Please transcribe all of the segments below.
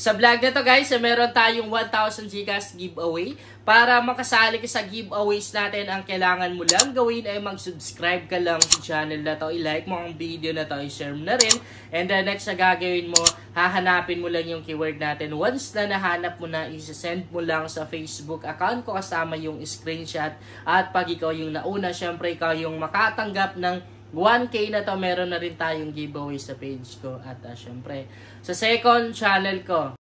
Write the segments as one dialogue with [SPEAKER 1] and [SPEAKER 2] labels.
[SPEAKER 1] Sa vlog na to guys, meron tayong 1,000 Gcash giveaway. Para makasali ka sa giveaways natin, ang kailangan mo lang gawin ay mag-subscribe ka lang sa channel na to. I-like mo ang video na to, i-share mo na rin. And then next na gagawin mo, hahanapin mo lang yung keyword natin. Once na nahanap mo na, isa-send mo lang sa Facebook account ko kasama yung screenshot. At pag ikaw yung nauna, syempre ikaw yung makatanggap ng 1K na to, meron na rin tayong giveaway sa page ko. At syempre, sa second channel ko.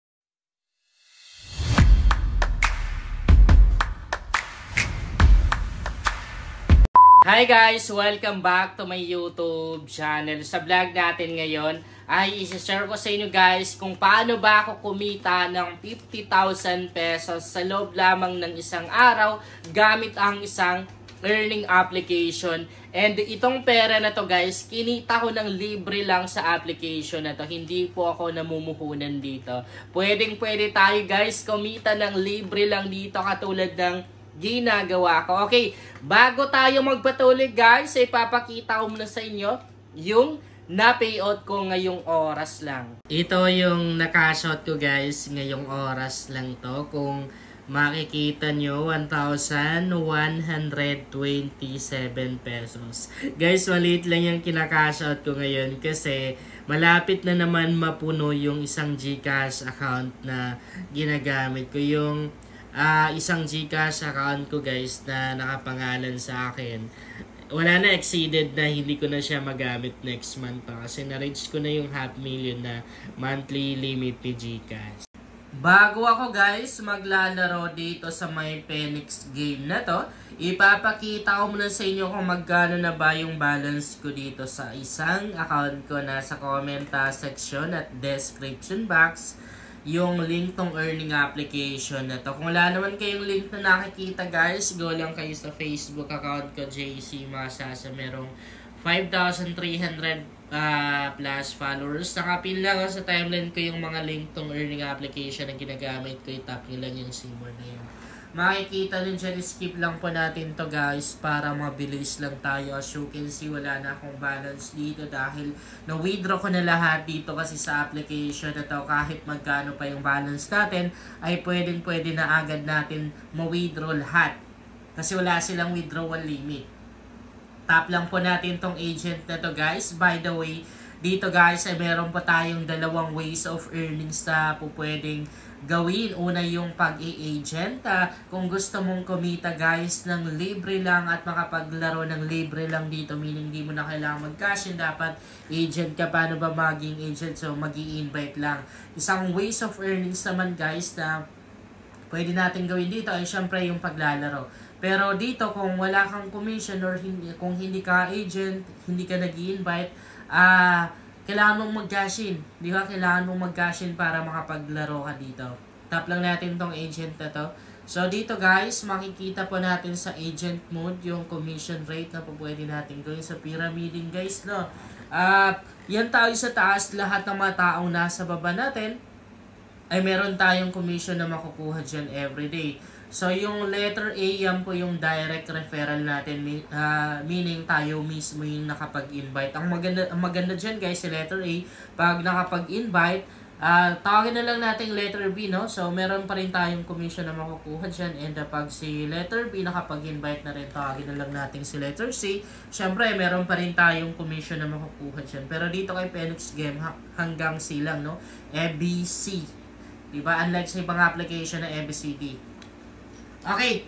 [SPEAKER 1] Hi guys! Welcome back to my YouTube channel. Sa vlog natin ngayon ay isi-share ko sa inyo guys kung paano ba ako kumita ng 50,000 pesos sa loob lamang ng isang araw gamit ang isang earning application. And itong pera na to guys, kinita ko ng libre lang sa application na to. Hindi po ako namumuhunan dito. Pwede tayo guys kumita ng libre lang dito katulad ng ginagawa ko. Okay, bago tayo magpatuloy guys, ay papakita ko muna sa inyo yung na-payout ko ngayong oras lang. Ito yung nakashot ko guys ngayong oras lang to. Kung makikita nyo, 1,127 pesos. Guys, maliit lang yung kinakashout ko ngayon kasi malapit na naman mapuno yung isang Gcash account na ginagamit ko. Yung isang Gcash account ko guys na nakapangalan sa akin, wala na, exceeded na, hindi ko na siya magamit next month pa kasi na-reach ko na yung 500,000 na monthly limit ni Gcash. Bago ako guys maglalaro dito sa may Phoenix game na to, ipapakita ko muna sa inyo kung magkano na ba yung balance ko dito sa isang account ko. Nasa comment section at description box yung link tong earning application na to. Kung wala naman kayong link na nakikita guys, go lang kayo sa Facebook account ko, JC Masasa. Merong 5,300 plus followers. Nakapin lang sa timeline ko yung mga link tong earning application na ginagamit ko. I-tap nyo lang yung SIM na yun. Makikita nyo dyan, skip lang po natin to guys para mabilis lang tayo. As you can see, wala na akong balance dito dahil na-withdraw ko na lahat dito kasi sa application na to. Kahit magkano pa yung balance natin, ay pwede na agad natin ma-withdraw lahat. Kasi wala silang withdrawal limit. Tap lang po natin tong agent na to guys. By the way, dito guys ay meron pa tayong dalawang ways of earnings na po pwedeng gawin. Una yung pag-i-agent. Kung gusto mong kumita guys ng libre lang at makapaglaro ng libre lang dito, meaning di mo na kailangan mag-cash in, dapat agent ka. Paano ba maging agent? So mag-i-invite lang. Isang ways of earnings naman guys na pwede natin gawin dito ay syempre yung paglalaro. Pero dito kung wala kang commission or kung hindi ka agent, hindi ka nag-i-invite, kailangan mong mag-cash in. Di ba? Kailangan mong mag-cash in para makapaglaro ka dito. Tap lang natin tong agent na to. So dito guys, makikita po natin sa agent mode yung commission rate na po pwede natin gawin sa pyramiding guys, no? Yan tayo sa taas, lahat ng mga taong nasa baba natin ay meron tayong commission na makukuha dyan everyday. So, yung letter A, yan po yung direct referral natin, meaning tayo mismo yung nakapag-invite. Ang maganda dyan guys, si letter A, pag nakapag-invite, tawagin na lang natin letter B, no? So, meron pa rin tayong commission na makukuha dyan. And pag si letter B nakapag-invite na rin, tawagin na lang natin si letter C. Siyempre, meron pa rin tayong commission na makukuha dyan. Pero dito kay Phoenix Game, hanggang C lang, no? ABC. Diba? Unlike sa ibang application na ABCD. Okay,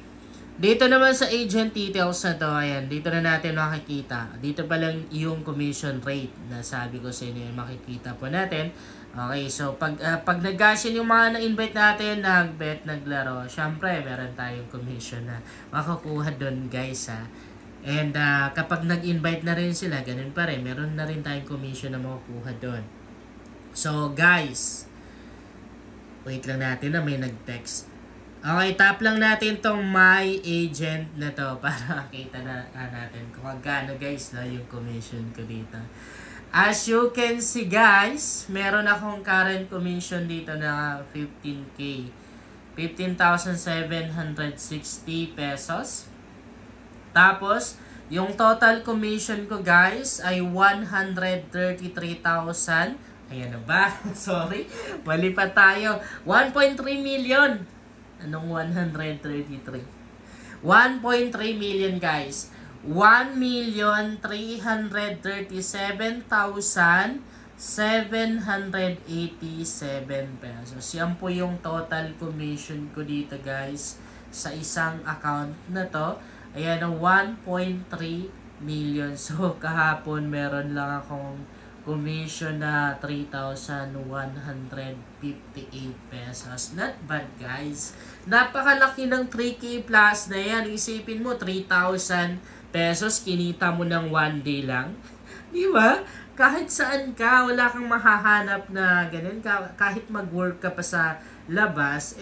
[SPEAKER 1] dito naman sa agent details na to, ayan, dito na natin makikita. Dito pa lang yung commission rate na sabi ko sa inyo, makikita po natin. Okay, so pag nag-gashin yung mga na-invite natin, nag-bet, naglaro, syempre meron tayong commission na makukuha doon guys ha. And kapag nag-invite na rin sila, ganun pa rin, meron na rin tayong commission na makukuha doon. So guys, wait lang natin na may nag-text. Okay, tap lang natin tong my agent na to para makita na natin kung magkano guys na yung commission ko dito. As you can see guys, meron akong current commission dito na 15K. 15,760 pesos. Tapos, yung total commission ko guys ay 133,000 Ayan na ba? Sorry. Mali pa tayo. 1.3 million. Anong 133? 1.3 million guys. 1,337,787 pesos. Yan po yung total commission ko dito guys sa isang account na to. Ayan ang 1.3 million. So kahapon meron lang akong commission na 3,158 pesos. Not bad guys. Napakalaki ng 3K plus na yan. Isipin mo 3,000 pesos kinita mo ng 1 day lang. Di ba? Kahit saan ka, wala kang mahahanap na ganun. Kahit mag-work ka pa sa labas,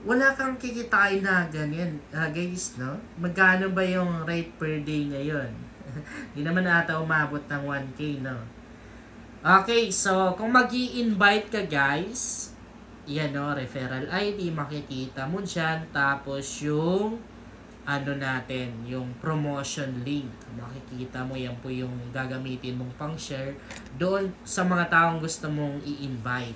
[SPEAKER 1] wala kang kikitain na ganyan. Guys, no? Magkano ba yung rate per day ngayon? Hindi naman ata umabot ng 1K, no? Okay, so kung mag-i-invite ka guys, yan no, referral ID, makikita mo dyan. Tapos yung ano natin, yung promotion link, makikita mo, yan po yung gagamitin mong pang-share doon sa mga taong gusto mong i-invite.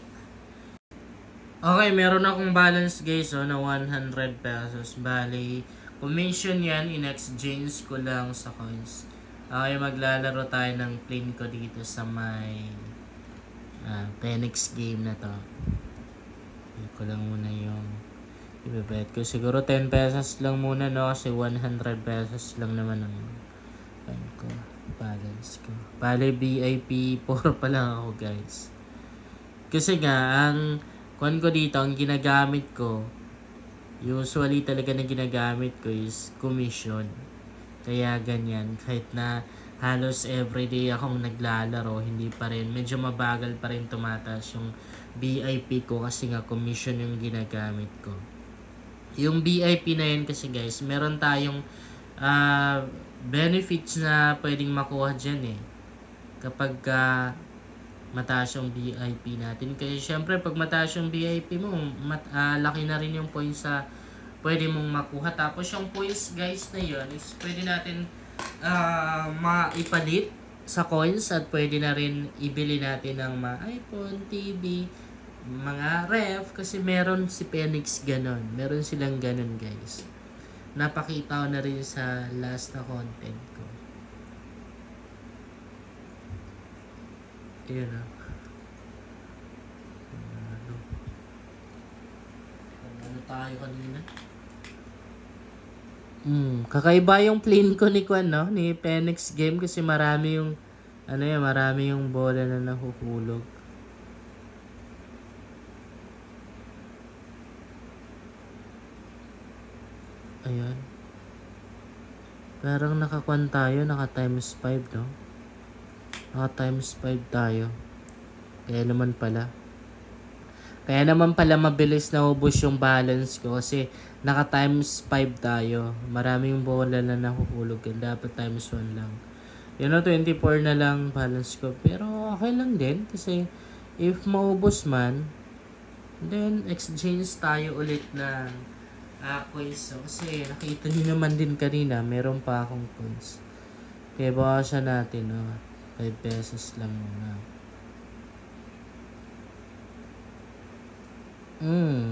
[SPEAKER 1] Okay, meron akong balance guys na 100 pesos. Bali, commission yan, in-exchange ko lang sa coins. Okay, maglalaro tayo ng plane ko dito sa may Phoenix game na to. Hindi ko lang muna yung ibebet ko. Siguro 10 pesos lang muna, no? Kasi 100 pesos lang naman ang ko, balance ko. Bale, VIP 4 pa lang ako, guys. Kasi nga, ang kuan ko dito, ang ginagamit ko, usually talaga na ginagamit ko is commission. Kaya ganyan, kahit na halos everyday akong naglalaro, hindi pa rin, medyo mabagal pa rin tumataas yung VIP ko kasi nga commission yung ginagamit ko. Yung VIP na yun kasi guys, meron tayong benefits na pwedeng makuha dyan kapag mataas yung VIP natin. Kasi syempre pag mataas yung VIP mo, laki na rin yung points sa pwede mong makuha. Tapos yung points guys na yun is pwede natin maipalit sa coins at pwede na rin ibili natin ng mga iPhone, TV, mga ref, kasi meron si Phoenix ganon. Meron silang ganon guys. Napakita ko na rin sa last na content ko. Ayan na. Ano tayo kanina? Kakaiba yung plane ko ni Kwan, no? Ni Phoenix game kasi marami yung marami yung bola na nahuhulog. Ayan. Parang naka-Kwan tayo, naka times 5, no? Naka times 5 tayo. Kaya naman pala mabilis na ubos yung balance ko kasi naka times 5 tayo. Maraming bola na nahuhulog. Dapat times 1 lang. 24 na lang balance ko. Pero okay lang din kasi if maubos man, then exchange tayo ulit ng coins. So, kasi nakita niyo naman din kanina, meron pa akong coins. Kaya bawasan natin, 5 pesos lang muna.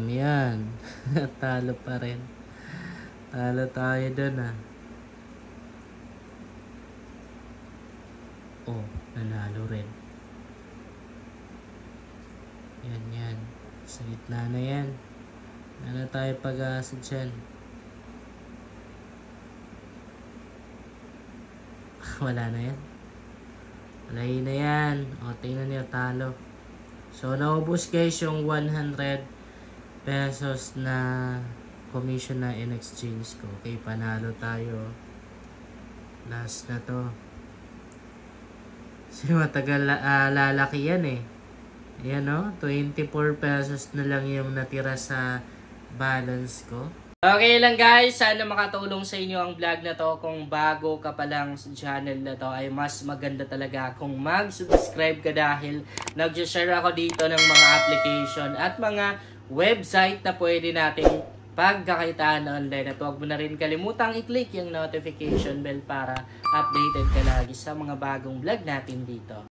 [SPEAKER 1] Yan. Talo pa rin. Talo tayo dun, Oh, nanalo rin. Yan. Sa gitna na yan. Ano tayo pag-asa dyan? Wala na yan. Wala na yan. O, tingnan niyo, talo. So, naubos guys yung 100 pesos na commission na in-exchange ko. Okay, panalo tayo. Last na to. Kasi matagal lalaki yan Ayan 24 pesos na lang yung natira sa balance ko. Okay lang guys, sana makatulong sa inyo ang vlog na to. Kung bago ka pa lang sa channel na to, ay mas maganda talaga kung mag-subscribe ka dahil nag-share ako dito ng mga application at mga website na pwede nating pagkakitaan online. At huwag mo na rin kalimutang i-click yung notification bell para updated ka lagi sa mga bagong vlog natin dito.